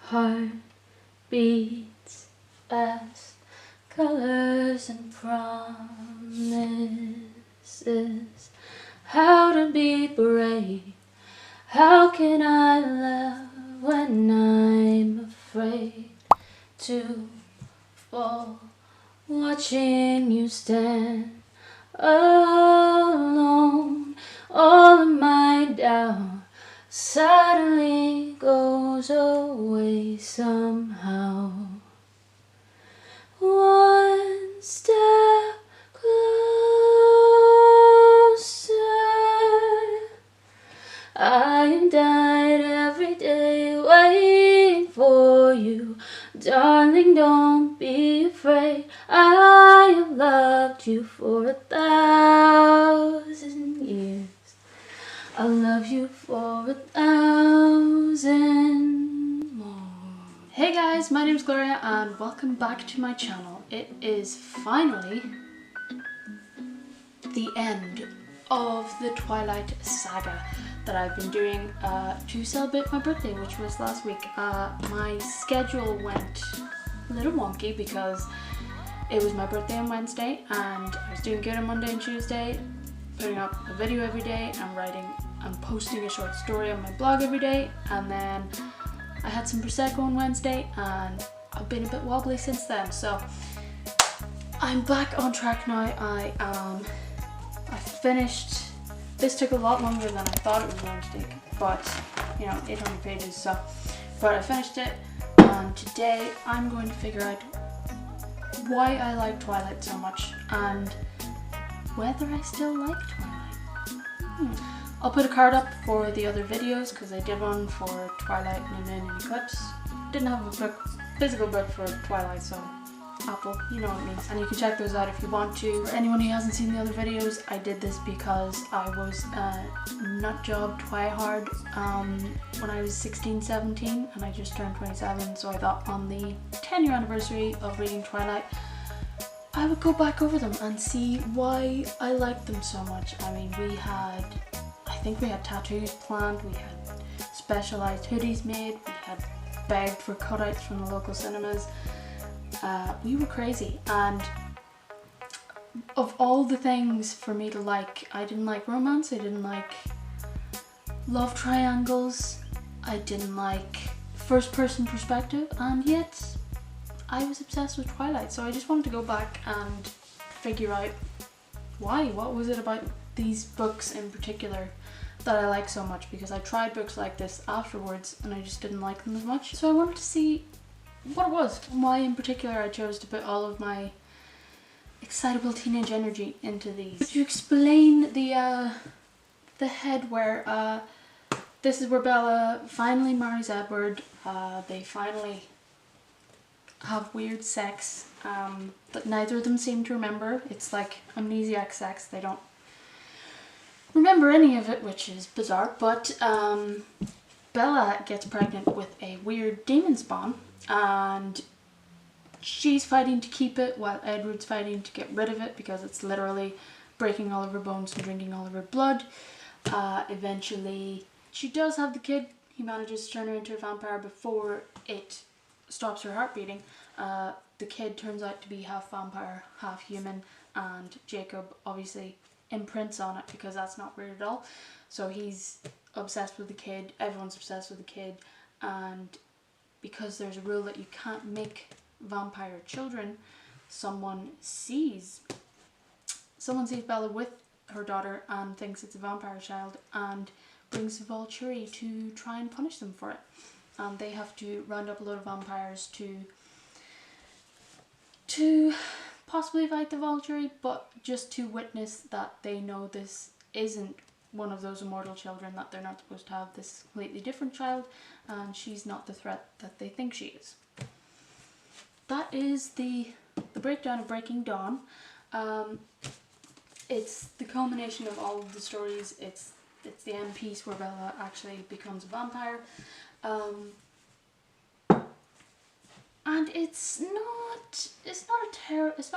Heart beats fast, colors and promises. How to be brave? How can I love when I'm afraid to fall? Watching you stand alone, all of my doubt suddenly goes away somehow. One step closer, I died every day waiting for you. Darling, don't be afraid, I have loved you for 1,000 years. I'll love you for 1,000 more. Hey guys, my name's Gloria and welcome back to my channel. It is finally the end of the Twilight saga that I've been doing to celebrate my birthday, which was last week. My schedule went a little wonky because it was my birthday on Wednesday and I was doing good on Monday and Tuesday, putting up a video every day and writing and posting a short story on my blog every day, and then I had some Prosecco on Wednesday and I've been a bit wobbly since then, so I'm back on track now. I finished. This took a lot longer than I thought it was going to take, but you know, 800 pages, so but I finished it, and today I'm going to figure out why I like Twilight so much and whether I still like Twilight. I'll put a card up for the other videos because I did one for Twilight and then Eclipse. Didn't have a physical book for Twilight, so Apple, you know what it means. And you can check those out if you want to. For anyone who hasn't seen the other videos, I did this because I was nut job Twihard when I was 16, 17, and I just turned 27, so I thought on the 10-year anniversary of reading Twilight, I would go back over them and see why I liked them so much. I mean, I think we had tattoos planned, we had specialised hoodies made, we had begged for cutouts from the local cinemas. We were crazy, and of all the things for me to like, I didn't like romance, I didn't like love triangles, I didn't like first person perspective, and yet I was obsessed with Twilight, so I just wanted to go back and figure out why. What was it about these books in particular that I like so much, because I tried books like this afterwards and I just didn't like them as much. So I wanted to see what it was and why in particular I chose to put all of my excitable teenage energy into these. To explain the head where this is where Bella finally marries Edward. They finally have weird sex that neither of them seem to remember. It's like amnesiac sex. They don't remember any of it, which is bizarre, but Bella gets pregnant with a weird demon spawn and she's fighting to keep it while Edward's fighting to get rid of it because it's literally breaking all of her bones and drinking all of her blood. Eventually she does have the kid. He manages to turn her into a vampire before it stops her heart beating. The kid turns out to be half vampire, half human, and Jacob obviously imprints on it because that's not weird at all. So he's obsessed with the kid, everyone's obsessed with the kid, and because there's a rule that you can't make vampire children, someone sees Bella with her daughter and thinks it's a vampire child and brings Volturi to try and punish them for it. And they have to round up a load of vampires to possibly fight the Volturi, but just to witness that they know this isn't one of those immortal children, that they're not supposed to have this completely different child, and she's not the threat that they think she is. That is the breakdown of Breaking Dawn. It's the culmination of all of the stories. It's the end piece where Bella actually becomes a vampire. And it's not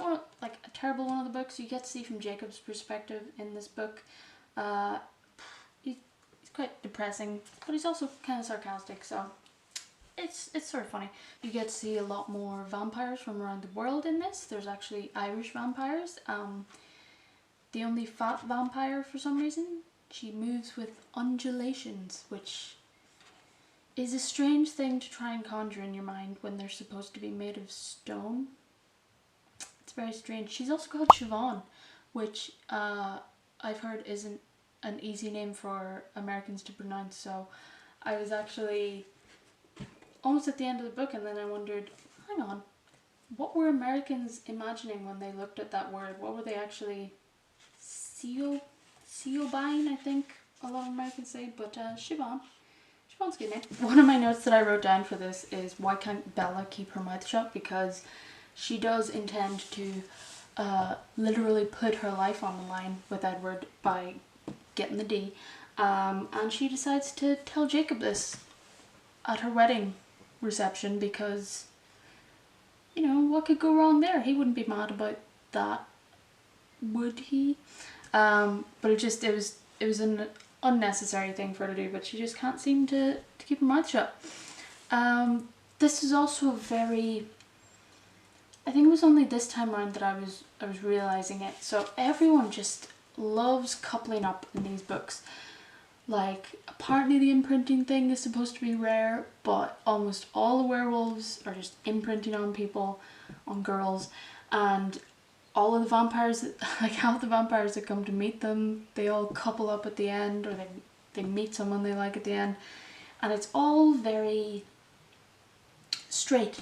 one of, like a terrible one of the books. You get to see from Jacob's perspective in this book. He's quite depressing, but he's also kind of sarcastic, so it's sort of funny. You get to see a lot more vampires from around the world in this. There's actually Irish vampires. The only fat vampire, for some reason, she moves with undulations, which is a strange thing to try and conjure in your mind when they're supposed to be made of stone. It's very strange. She's also called Siobhan, which I've heard isn't an easy name for Americans to pronounce, so I was actually almost at the end of the book and then I wondered, hang on, what were Americans imagining when they looked at that word? What were they actually... Siobhan, I think a lot of Americans say, but Siobhan. Siobhan's a good name. One of my notes that I wrote down for this is, why can't Bella keep her mouth shut? Because she does intend to literally put her life on the line with Edward by getting the D. And she decides to tell Jacob this at her wedding reception because, you know, what could go wrong there? He wouldn't be mad about that, would he? But it was an unnecessary thing for her to do, but she just can't seem to keep her mouth shut. This is also very... I think it was only this time around that I was realising it. So everyone just loves coupling up in these books. Like, apparently the imprinting thing is supposed to be rare, but almost all the werewolves are just imprinting on people, on girls, and all of the vampires, like half the vampires that come to meet them, they all couple up at the end, or they meet someone they like at the end, and it's all very straight.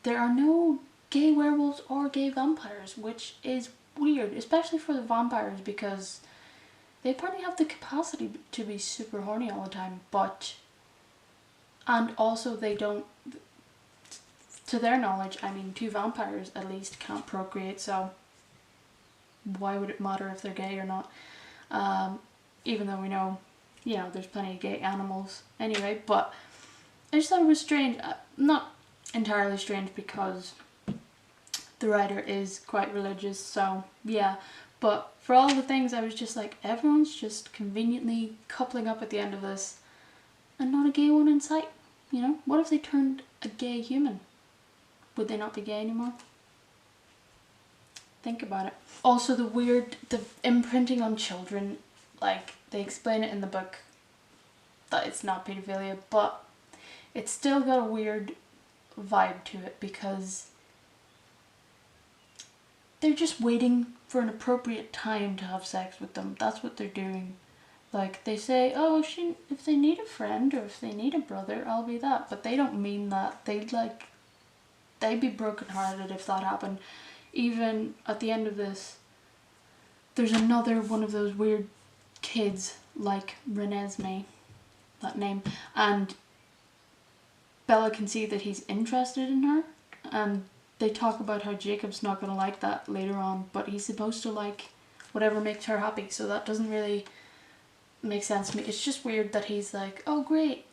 There are no gay werewolves or gay vampires, which is weird, especially for the vampires, because they apparently have the capacity to be super horny all the time, and also they don't, to their knowledge, I mean, 2 vampires at least can't procreate, so why would it matter if they're gay or not? Even though we know, you know, there's plenty of gay animals anyway, but I just thought it was strange. Not entirely strange because the writer is quite religious, so yeah, but for all the things I was just like, everyone's just conveniently coupling up at the end of this and not a gay one in sight, you know? What if they turned a gay human? Would they not be gay anymore? Think about it. Also the imprinting on children, like they explain it in the book that it's not pedophilia, but it's still got a weird vibe to it because they're just waiting for an appropriate time to have sex with them. That's what they're doing. Like, they say, oh, if they need a friend or if they need a brother, I'll be that. But they don't mean that. They'd be brokenhearted if that happened. Even at the end of this, there's another one of those weird kids, like Renesmee, that name, and Bella can see that he's interested in her, and they talk about how Jacob's not going to like that later on, but he's supposed to like whatever makes her happy, so that doesn't really make sense to me. It's just weird that he's like, oh great,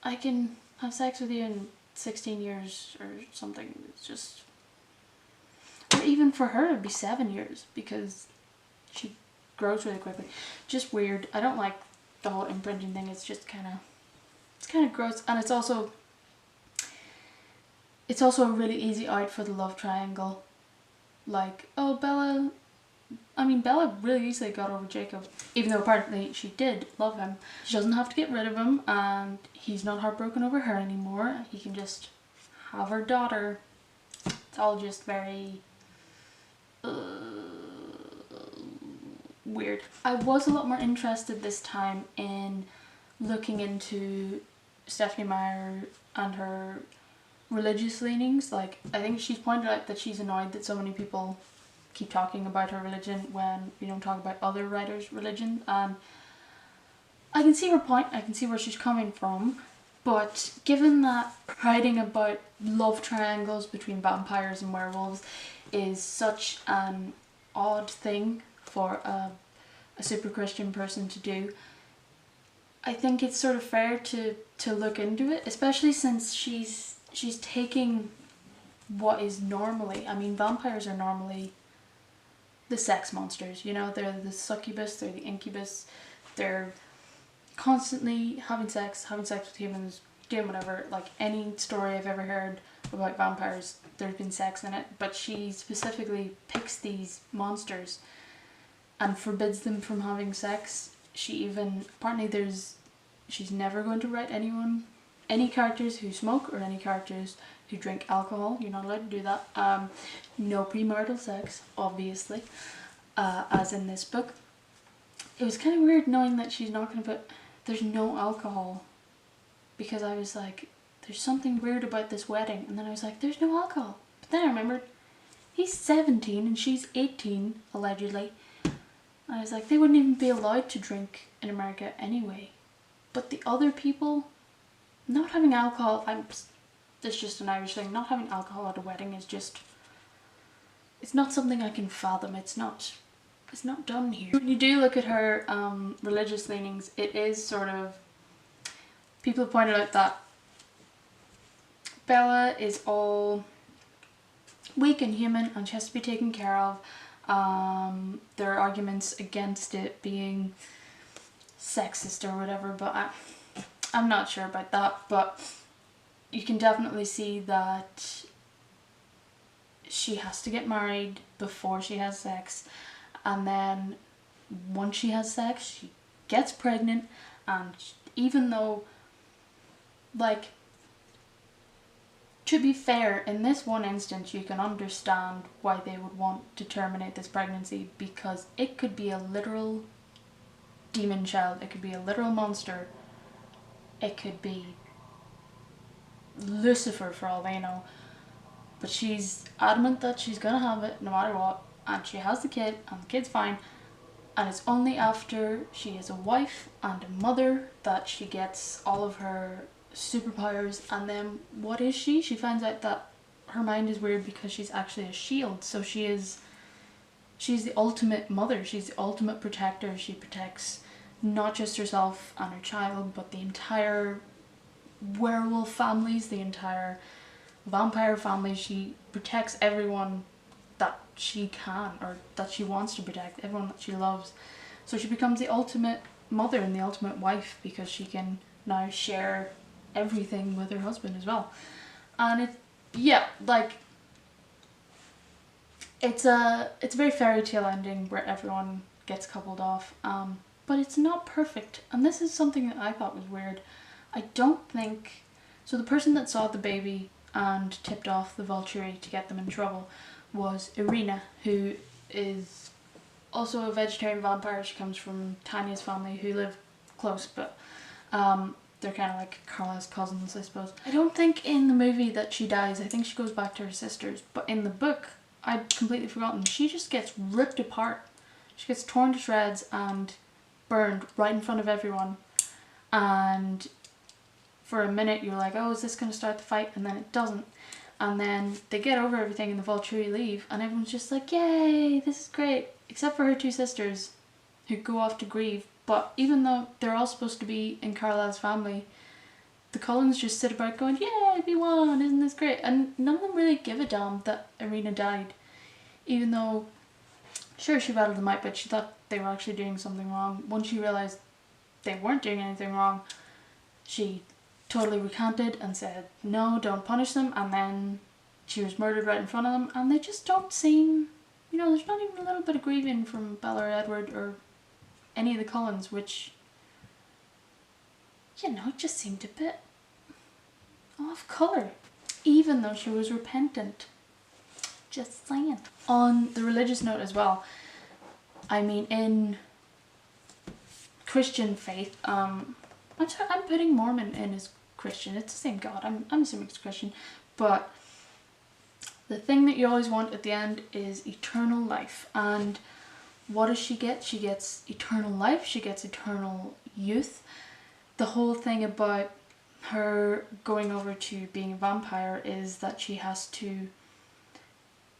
I can have sex with you in 16 years or something. It's just... Or even for her it'd be 7 years because she grows really quickly. Just weird. I don't like the whole imprinting thing. It's just kind of gross, and it's also a really easy out for the love triangle. Like, oh, Bella really easily got over Jacob, even though apparently she did love him. She doesn't have to get rid of him, and he's not heartbroken over her anymore. He can just have her daughter. It's all just very weird. I was a lot more interested this time in looking into Stephenie Meyer and her religious leanings. Like, I think she's pointed out that she's annoyed that so many people keep talking about her religion when we don't talk about other writers' religion, and I can see her point, I can see where she's coming from, but given that writing about love triangles between vampires and werewolves is such an odd thing for a super Christian person to do, I think it's sort of fair to look into it, especially since she's taking what is normally, I mean, vampires are normally the sex monsters, you know, they're the succubus, they're the incubus, they're constantly having sex with humans, doing whatever. Like any story I've ever heard about vampires, there's been sex in it, but she specifically picks these monsters and forbids them from having sex. She even, apparently she's never going to write any characters who smoke or any characters who drink alcohol. You're not allowed to do that. No premarital sex, obviously, as in this book. It was kind of weird knowing that she's not going to put, there's no alcohol, because I was like, there's something weird about this wedding, and then I was like, there's no alcohol. But then I remembered, he's 17 and she's 18, allegedly. And I was like, they wouldn't even be allowed to drink in America anyway. But the other people, not having alcohol, it's just an Irish thing, not having alcohol at a wedding is just, it's not something I can fathom. It's not done here. When you do look at her religious leanings, it is sort of, people have pointed out that Bella is all weak and human and she has to be taken care of. There are arguments against it being sexist or whatever, but I'm not sure about that. But you can definitely see that she has to get married before she has sex, and then once she has sex she gets pregnant, and even though, like, to be fair, in this one instance you can understand why they would want to terminate this pregnancy, because it could be a literal demon child, it could be a literal monster, it could be Lucifer for all they know. But she's adamant that she's gonna have it no matter what, and she has the kid, and the kid's fine, and it's only after she is a wife and a mother that she gets all of her superpowers. And then what is she? She finds out that her mind is weird because she's actually a shield. So she's the ultimate mother, she's the ultimate protector. She protects not just herself and her child, but the entire werewolf families, the entire vampire family. She protects everyone that she can, or that she wants to protect, everyone that she loves. So she becomes the ultimate mother and the ultimate wife, because she can now share everything with her husband as well. And it's a very fairy tale ending where everyone gets coupled off, but it's not perfect. And this is something that I thought was weird. I don't think so. The person that saw the baby and tipped off the Vulture to get them in trouble was Irina, who is also a vegetarian vampire. She comes from Tanya's family, who live close, but they're kind of like Carla's cousins, I suppose. I don't think in the movie that she dies. I think she goes back to her sisters, but in the book, I'd completely forgotten, she just gets ripped apart. She gets torn to shreds and burned right in front of everyone. And for a minute you're like, oh, is this going to start the fight? And then it doesn't. And then they get over everything and the Vulture leave, and everyone's just like, yay, this is great. Except for her two sisters, who go off to grieve. But even though they're all supposed to be in Carlisle's family, the Cullens just sit about going, yay, we won, isn't this great? And none of them really give a damn that Irina died. Even though, sure, she rattled them out, but she thought they were actually doing something wrong. Once she realised they weren't doing anything wrong, she totally recanted and said, no, don't punish them. And then she was murdered right in front of them, and they just don't seem, there's not even a little bit of grieving from Bella or Edward or any of the Cullens, which, it just seemed a bit off colour, even though she was repentant. Just saying. On the religious note as well, I mean, in Christian faith, I'm putting Mormon in as Christian. It's the same God. I'm assuming it's Christian. But the thing that you always want at the end is eternal life. And what does she get? She gets eternal life. She gets eternal youth. The whole thing about her going over to being a vampire is that she has to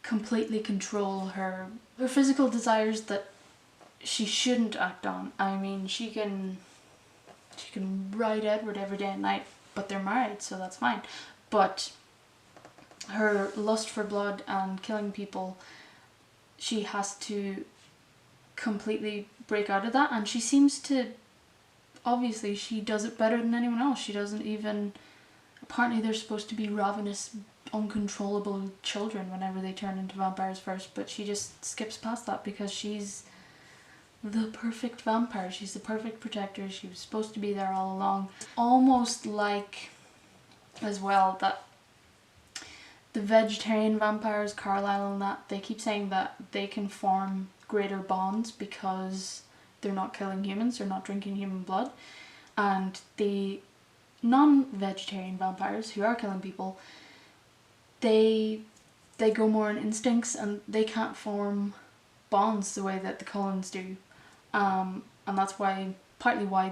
completely control her physical desires that she shouldn't act on. I mean, she can ride Edward every day and night, but they're married, so that's fine. But her lust for blood and killing people, she has to completely break out of that, and she seems to, obviously she does it better than anyone else. She doesn't even apparently they're supposed to be ravenous, uncontrollable children whenever they turn into vampires first, but she just skips past that because she's the perfect vampire. She's the perfect protector. She was supposed to be there all along. Almost like, as well, that the vegetarian vampires, Carlisle and that, they keep saying that they can form greater bonds because they're not killing humans, they're not drinking human blood. And the non-vegetarian vampires who are killing people, they go more on instincts and they can't form bonds the way that the Cullens do. And that's why, partly why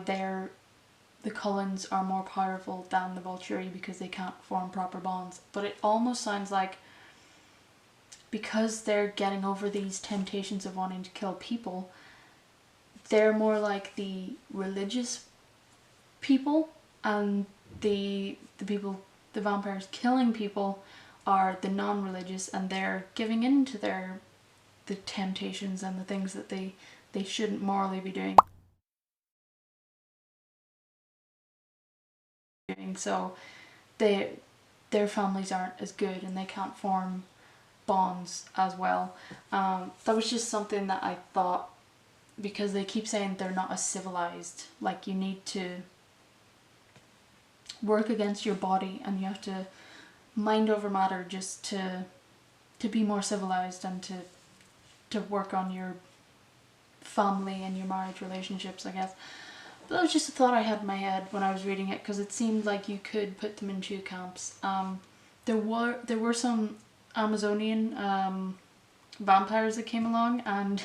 the Cullens are more powerful than the Volturi, because they can't form proper bonds. But it almost sounds like because they're getting over these temptations of wanting to kill people, they're more like the religious people, and the vampires killing people are the non-religious, and they're giving in to the temptations and the things that they shouldn't morally be doing. So their families aren't as good and they can't form bonds as well. That was just something that I thought, because they keep saying they're not as civilized, like you need to work against your body and you have to mind over matter just to be more civilized and to work on your family and your marriage relationships, I guess. But that was just a thought I had in my head when I was reading it, because it seemed like you could put them in two camps. There were some Amazonian vampires that came along, and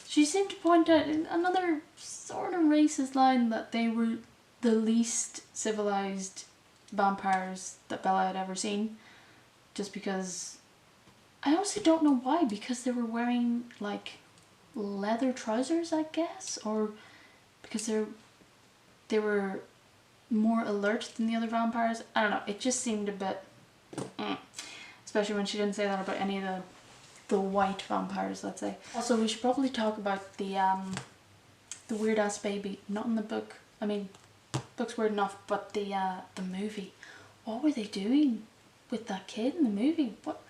she seemed to point out in another sort of racist line that they were the least civilized vampires that Bella had ever seen, just because, I honestly don't know why, because they were wearing like leather trousers, I guess, or because they were more alert than the other vampires. I don't know, it just seemed a bit especially when she didn't say that about any of the white vampires, let's say. Also, we should probably talk about the weird ass baby, not in the book. I mean, book's weird enough, but the movie. What were they doing with that kid in the movie? What?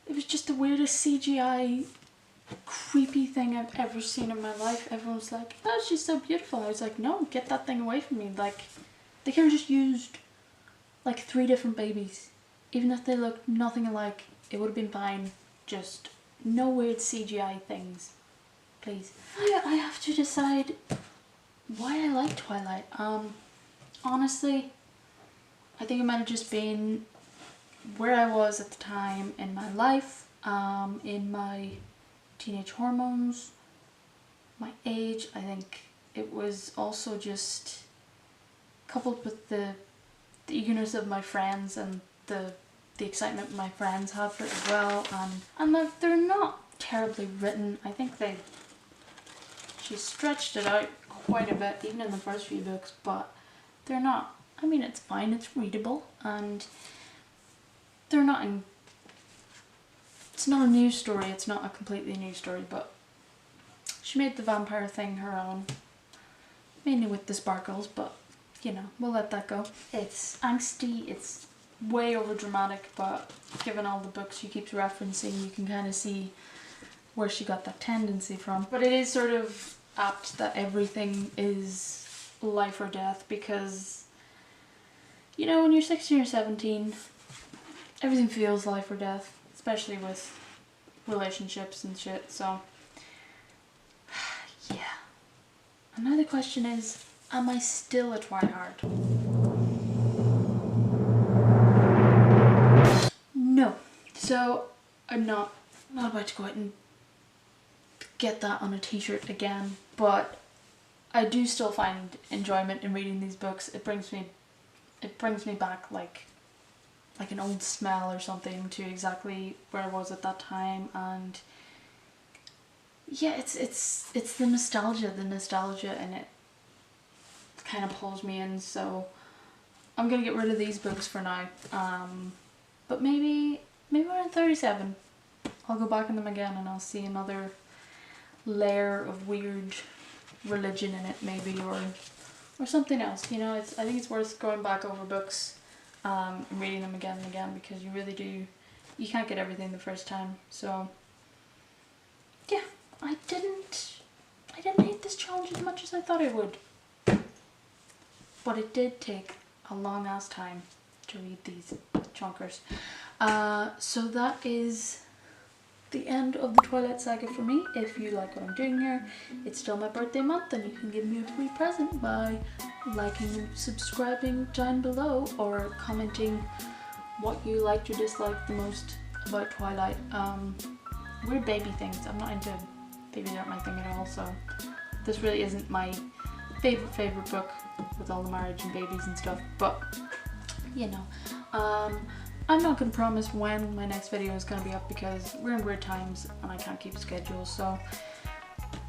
It was just the weirdest CGI creepy thing I've ever seen in my life. Everyone was like, oh, she's so beautiful. I was like, no, get that thing away from me. Like, they could have just used like 3 different babies. Even if they looked nothing alike, it would have been fine. Just no weird CGI things, please. I have to decide why I like Twilight. Honestly, I think it might have just been where I was at the time in my life, in my teenage hormones, my age. I think it was also just coupled with the eagerness of my friends and the excitement my friends had for it as well, and they're not terribly written. I think she stretched it out quite a bit, even in the first few books, but they're not, I mean, it's fine, it's readable, and they're not it's not a new story, it's not a completely new story, but she made the vampire thing her own, mainly with the sparkles, but you know, we'll let that go. It's angsty, it's way over dramatic, but given all the books she keeps referencing, you can kind of see where she got that tendency from. But it is sort of apt that everything is life or death, because, you know, when you're 16 or 17, everything feels life or death, especially with relationships and shit, so yeah. And now the question is, am I still a Twihard? No. So I'm not about to go out and get that on a t-shirt again, but I do still find enjoyment in reading these books. It brings me back like an old smell or something to exactly where I was at that time, and yeah, it's the nostalgia and it kind of pulls me in, so I'm gonna get rid of these books for now, but maybe when I'm 37 I'll go back in them again and I'll see another layer of weird religion in it, maybe, or or something else. You know, I think it's worth going back over books and reading them again and again, because you really do, you can't get everything the first time. So yeah, I didn't hate this challenge as much as I thought I would, but it did take a long ass time to read these chunkers. So that is the end of the Twilight Saga for me. If you like what I'm doing here, it's still my birthday month, and you can give me a free present by liking and subscribing down below, or commenting what you liked or disliked the most about Twilight. Weird baby things. I'm not into babies, aren't my thing at all, so this really isn't my favorite book with all the marriage and babies and stuff, but you know, I'm not going to promise when my next video is going to be up, because we're in weird times and I can't keep a schedule. So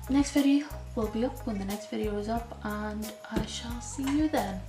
next video will be up when the next video is up, and I shall see you then.